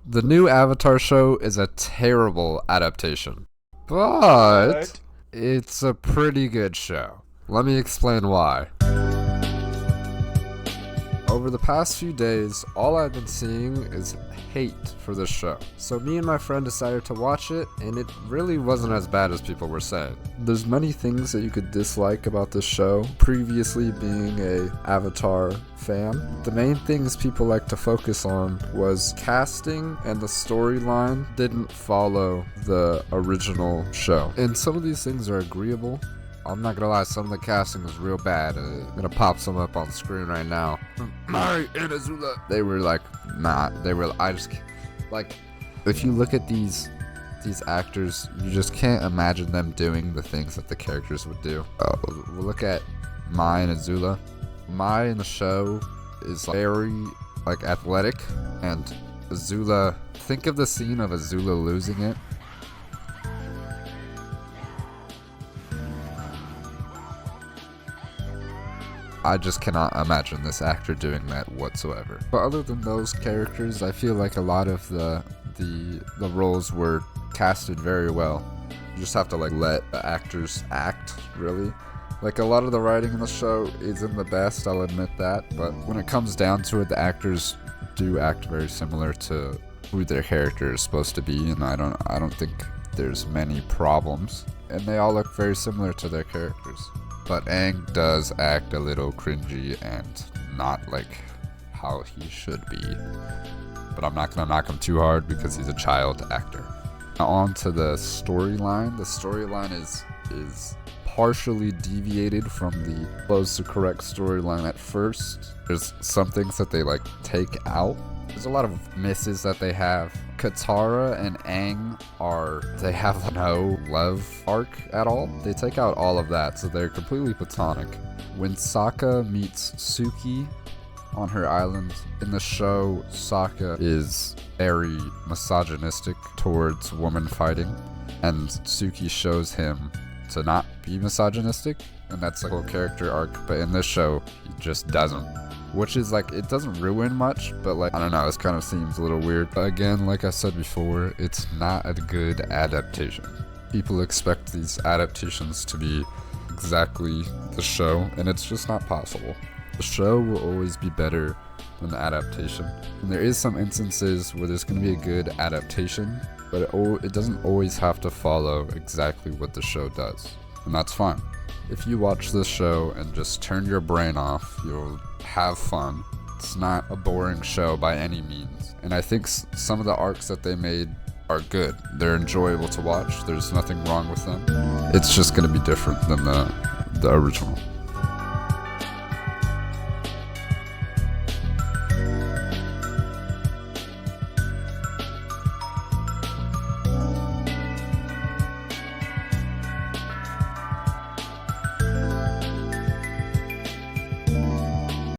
The new Avatar show is a terrible adaptation, but it's a pretty good show. Let me explain why. Over the past few days, all I've been seeing is hate for this show. So me and my friend decided to watch it, and it really wasn't as bad as people were saying. There's many things that you could dislike about this show, previously being a Avatar fan. The main things people like to focus on was casting, and the storyline didn't follow the original show. And some of these things are agreeable. I'm not gonna lie, some of the casting was real bad. I'm gonna pop some up on the screen right now. Mari and Azula. They were like, if you look at these actors, you just can't imagine them doing the things that the characters would do. We'll look at Mai and Azula. Mai in the show is very athletic, and Azula, think of the scene of Azula losing it. I just cannot imagine this actor doing that whatsoever. But other than those characters, I feel like a lot of the roles were casted very well. You just have to let the actors act, really. A lot of the writing in the show isn't the best, I'll admit that, but when it comes down to it, the actors do act very similar to who their character is supposed to be, and I don't think there's many problems. And they all look very similar to their characters. But Aang does act a little cringy and not like how he should be. But I'm not gonna knock him too hard because he's a child actor. Now on to the storyline. The storyline is partially deviated from the close to correct storyline at first. There's some things that they take out. There's a lot of misses that they have. Katara and Aang they have no love arc at all. They take out all of that, so they're completely platonic. When Sokka meets Suki on her island, in the show, Sokka is very misogynistic towards women fighting, and Suki shows him to not be misogynistic, and that's a whole character arc, but in this show, he just doesn't. Which is it doesn't ruin much, but I don't know, this kind of seems a little weird. But again, like I said before, it's not a good adaptation. People expect these adaptations to be exactly the show, and it's just not possible. The show will always be better than the adaptation. And there is some instances where there's going to be a good adaptation, but it doesn't always have to follow exactly what the show does. And that's fine. If you watch this show and just turn your brain off, you'll have fun. It's not a boring show by any means. And I think some of the arcs that they made are good. They're enjoyable to watch. There's nothing wrong with them. It's just going to be different than the original.